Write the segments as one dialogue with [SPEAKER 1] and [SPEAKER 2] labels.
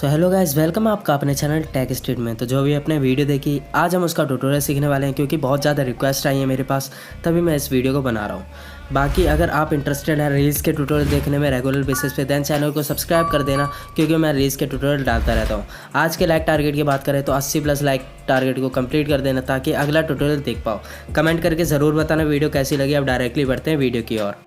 [SPEAKER 1] So hello guys, welcome आपका अपने channel take street में। तो जो भी अपने वीडियो देखी, आज हम उसका ट्यूटोरियल सीखने वाले हैं क्योंकि बहुत ज़्यादा रिक्वेस्ट आई है मेरे पास, तभी मैं इस वीडियो को बना रहा हूँ। बाकी अगर आप इंटरेस्टेड हैं रील्स के ट्यूटोरियल देखने में रेगुलर बेसिस पे, देन चैनल को सब्सक्राइब कर देना क्योंकि मैं रील्स के ट्यूटोरियल डालता रहता हूँ। आज के लाइक टारगेट की बात करें तो 80+ लाइक टारगेट को कंप्लीट कर देना ताकि अगला ट्यूटोरियल देख पाओ। कमेंट करके ज़रूर बताना वीडियो कैसी लगी। अब डायरेक्टली बढ़ते हैं वीडियो की ओर।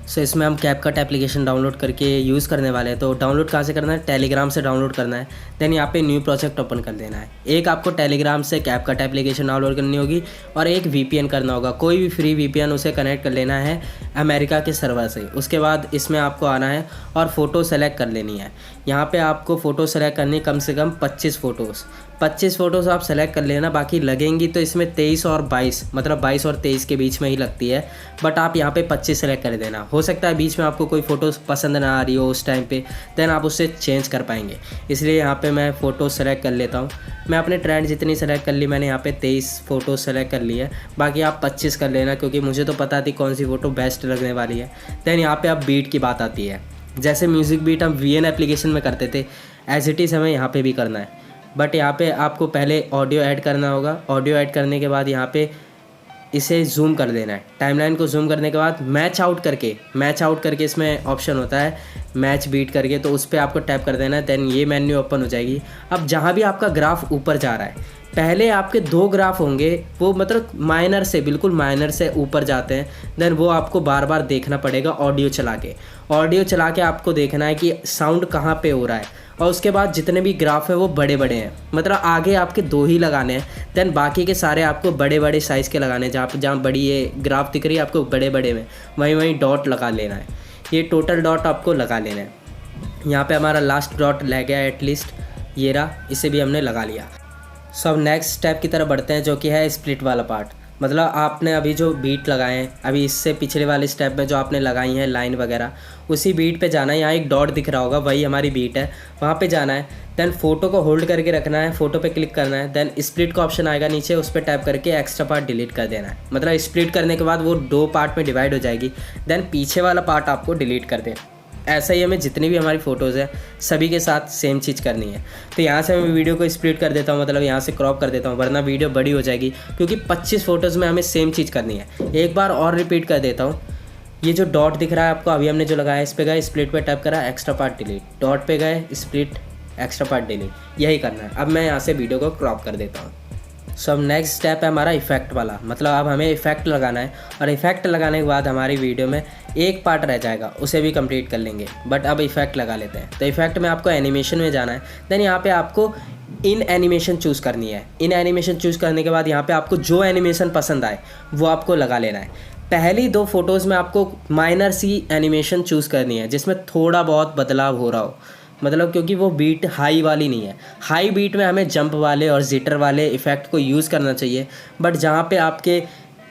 [SPEAKER 1] सो इसमें हम कैपकट एप्लीकेशन डाउनलोड करके यूज़ करने वाले हैं। तो डाउनलोड कहाँ से करना है? टेलीग्राम से डाउनलोड करना है। देन यहाँ पे न्यू प्रोजेक्ट ओपन कर देना है। एक आपको टेलीग्राम से कैपकट एप्लीकेशन डाउनलोड करनी होगी और एक वीपीएन करना होगा। कोई भी फ्री वीपीएन उसे कनेक्ट कर लेना है अमेरिका के सर्वर से। उसके बाद इसमें आपको आना है और फ़ोटो सेलेक्ट कर लेनी है। यहाँ पर आपको फ़ोटो सेलेक्ट करनी कम से कम 25 फ़ोटोज़ आप सेलेक्ट कर लेना। बाकी लगेंगी तो इसमें 23 और 22, मतलब 22 और 23 के बीच में ही लगती है, बट आप यहाँ पे 25 सेलेक्ट कर देना। हो सकता है बीच में आपको कोई फ़ोटोज़ पसंद ना आ रही हो उस टाइम पे, देन आप उससे चेंज कर पाएंगे। इसलिए यहाँ पे मैं फ़ोटो सेलेक्ट कर लेता हूँ। मैं अपने ट्रेंड जितनी सेलेक्ट कर ली, मैंने यहाँ पे 23 फ़ोटो सेलेक्ट कर ली है। बाकी आप 25 कर लेना क्योंकि मुझे तो पता थी कौन सी फ़ोटो बेस्ट लगने वाली है। देन यहाँ पर अब बीट की बात आती है। जैसे म्यूज़िक बीट हम VN एप्लीकेशन में करते थे, एज इट इज़ हमें यहाँ पर भी करना है। बट यहाँ पे आपको पहले ऑडियो ऐड करना होगा। ऑडियो ऐड करने के बाद यहाँ पे इसे जूम कर देना है। टाइमलाइन को जूम करने के बाद मैच आउट करके इसमें ऑप्शन होता है मैच बीट करके, तो उस पर आपको टैप कर देना है। देन ये मेन्यू ओपन हो जाएगी। अब जहाँ भी आपका ग्राफ ऊपर जा रहा है, पहले आपके 2 ग्राफ होंगे वो मतलब बिल्कुल माइनर से ऊपर जाते हैं। देन वो आपको बार बार देखना पड़ेगा ऑडियो चला के आपको देखना है कि साउंड कहाँ पे हो रहा है। और उसके बाद जितने भी ग्राफ है वो बड़े बड़े हैं, मतलब आगे आपके 2 ही लगाने हैं। देन बाकी के सारे आपको बड़े बड़े साइज़ के लगाने हैं। जहाँ बड़ी ये ग्राफ दिख रही है आपको बड़े बड़े में, वहीं डॉट लगा लेना है। ये टोटल डॉट आपको लगा लेना है। यहाँ पे हमारा लास्ट डॉट लग गया एटलीस्ट, ये रहा, इसे भी हमने लगा लिया। सो अब नेक्स्ट स्टेप की तरफ बढ़ते हैं जो कि है स्प्लिट वाला पार्ट। मतलब आपने अभी जो बीट लगाए हैं, अभी इससे पिछले वाले स्टेप में जो आपने लगाई हैं लाइन वगैरह, उसी बीट पे जाना है। यहाँ एक डॉट दिख रहा होगा, वही हमारी बीट है, वहाँ पे जाना है। देन फ़ोटो को होल्ड करके रखना है, फ़ोटो पे क्लिक करना है। देन स्प्लिट का ऑप्शन आएगा नीचे, उस पर टैप करके एक्स्ट्रा पार्ट डिलीट कर देना है। मतलब स्प्लिट करने के बाद वो 2 पार्ट में डिवाइड हो जाएगी। देन पीछे वाला पार्ट आपको डिलीट कर देना। ऐसा ही हमें जितनी भी हमारी फ़ोटोज़ है सभी के साथ सेम चीज़ करनी है। तो यहाँ से मैं वीडियो को स्प्लिट कर देता हूँ, मतलब यहाँ से क्रॉप कर देता हूँ, वरना वीडियो बड़ी हो जाएगी क्योंकि 25 फ़ोटोज़ में हमें सेम चीज़ करनी है। एक बार और रिपीट कर देता हूँ। ये जो डॉट दिख रहा है आपको, अभी हमने जो लगाया, इस पर गए, स्प्लिट पे टैप करा, एक्स्ट्रा पार्ट डिलीट, डॉट पे गए, स्प्लिट, एक्स्ट्रा पार्ट डिलीट, यही करना है। अब मैं यहाँ से वीडियो को क्रॉप कर देता हूँ। सो अब नेक्स्ट स्टेप है हमारा इफेक्ट वाला। मतलब अब हमें इफेक्ट लगाना है और इफेक्ट लगाने के बाद हमारी वीडियो में एक पार्ट रह जाएगा, उसे भी कंप्लीट कर लेंगे। बट अब इफेक्ट लगा लेते हैं। तो इफेक्ट में आपको एनिमेशन में जाना है। देन यहाँ पे आपको इन एनिमेशन चूज़ करनी है। इन एनिमेशन चूज़ करने के बाद यहाँ पे आपको जो एनिमेशन पसंद आए वो आपको लगा लेना है। पहली 2 फोटोज़ में आपको माइनर सी एनिमेशन चूज़ करनी है जिसमें थोड़ा बहुत बदलाव हो रहा हो, मतलब क्योंकि वो बीट हाई वाली नहीं है। हाई बीट में हमें जंप वाले और जिटर वाले इफ़ेक्ट को यूज़ करना चाहिए। बट जहाँ पे आपके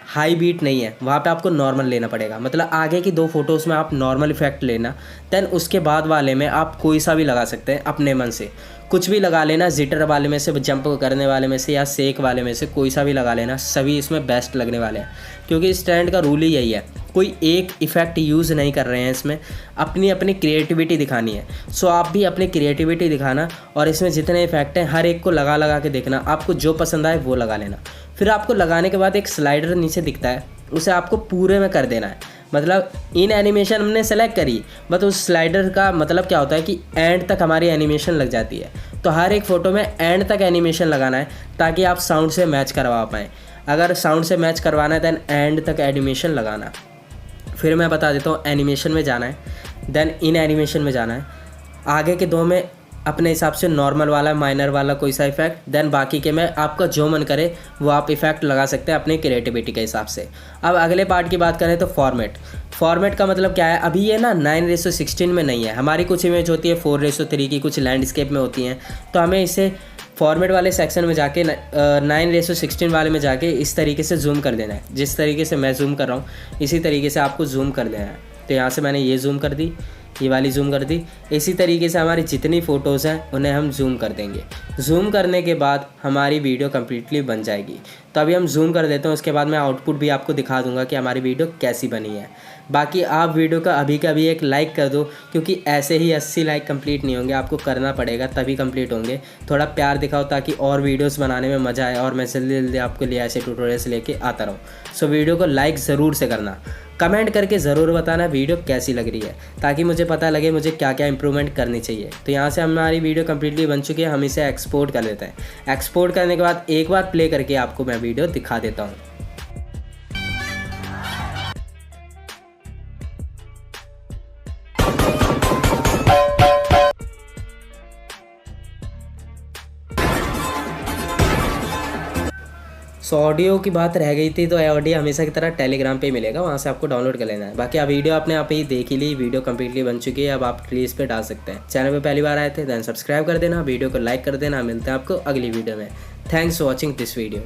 [SPEAKER 1] हाई बीट नहीं है वहाँ पे आपको नॉर्मल लेना पड़ेगा। मतलब आगे की 2 फोटोज़ में आप नॉर्मल इफ़ेक्ट लेना। देन उसके बाद वाले में आप कोई सा भी लगा सकते हैं, अपने मन से कुछ भी लगा लेना। जिटर वाले में से, जंप करने वाले में से या शेक वाले में से कोई सा भी लगा लेना। सभी इसमें बेस्ट लगने वाले हैं क्योंकि इस ट्रेंड का रूल ही यही है, कोई एक इफ़ेक्ट यूज़ नहीं कर रहे हैं इसमें, अपनी क्रिएटिविटी दिखानी है। सो आप भी अपनी क्रिएटिविटी दिखाना और इसमें जितने इफ़ेक्ट हैं हर एक को लगा के देखना। आपको जो पसंद आए वो लगा लेना। फिर आपको लगाने के बाद एक स्लाइडर नीचे दिखता है, उसे आपको पूरे में कर देना है। मतलब इन एनिमेशन हमने सेलेक्ट करी, बट उस स्लाइडर का मतलब क्या होता है कि एंड तक हमारी एनिमेशन लग जाती है। तो हर एक फ़ोटो में एंड तक एनिमेशन लगाना है ताकि आप साउंड से मैच करवा पाएँ। अगर साउंड से मैच करवाना है दैन एंड तक एनिमेशन लगाना। फिर मैं बता देता हूँ, एनिमेशन में जाना है, देन इन एनिमेशन में जाना है। आगे के 2 में अपने हिसाब से नॉर्मल वाला, माइनर वाला कोई सा इफ़ेक्ट, देन बाकी के में आपका जो मन करे वो आप इफ़ेक्ट लगा सकते हैं अपनी क्रिएटिविटी के हिसाब से। अब अगले पार्ट की बात करें तो फॉर्मेट का मतलब क्या है? अभी ये ना 9:16 में नहीं है। हमारी कुछ इमेज होती है 4:3 की, कुछ लैंडस्केप में होती हैं। तो हमें इसे फॉर्मेट वाले सेक्शन में जाके 9:16 वाले में जाके इस तरीके से जूम कर देना है। जिस तरीके से मैं जूम कर रहा हूँ इसी तरीके से आपको जूम कर देना है। तो यहाँ से मैंने ये जूम कर दी, ये वाली जूम कर दी। इसी तरीके से हमारी जितनी फ़ोटोज़ हैं उन्हें हम जूम कर देंगे। जूम करने के बाद हमारी वीडियो कम्प्लीटली बन जाएगी। तो अभी हम जूम कर देते हैं, उसके बाद मैं आउटपुट भी आपको दिखा दूंगा कि हमारी वीडियो कैसी बनी है। बाकी आप वीडियो का अभी का अभी एक लाइक कर दो, क्योंकि ऐसे ही 80 लाइक कंप्लीट नहीं होंगे, आपको करना पड़ेगा तभी कंप्लीट होंगे। थोड़ा प्यार दिखाओ ताकि और वीडियोस बनाने में मज़ा आए और मैं जल्दी जल्दी आपके लिए ऐसे ट्यूटोरियल्स लेके आता रहूँ। सो वीडियो को लाइक ज़रूर से करना, कमेंट करके ज़रूर बताना वीडियो कैसी लग रही है, ताकि मुझे पता लगे मुझे क्या क्या इंप्रूवमेंट करनी चाहिए। तो यहाँ से हमारी वीडियो कम्प्लीटली बन चुकी है, हम इसे एक्सपोर्ट कर लेते हैं। एक्सपोर्ट करने के बाद एक बार प्ले करके आपको मैं वीडियो दिखा देता हूँ। सो ऑडियो की बात रह गई थी, तो ऑडियो हमेशा की तरह टेलीग्राम पे मिलेगा, वहाँ से आपको डाउनलोड कर लेना है। बाकी आप वीडियो आपने आप ही देख ही ली, वीडियो कम्प्लीटली बन चुकी है। अब आप रिलीज पे डाल सकते हैं। चैनल पे पहली बार आए थे देन सब्सक्राइब कर देना, वीडियो को लाइक कर देना। मिलते हैं आपको अगली वीडियो में। Thanks for watching this video.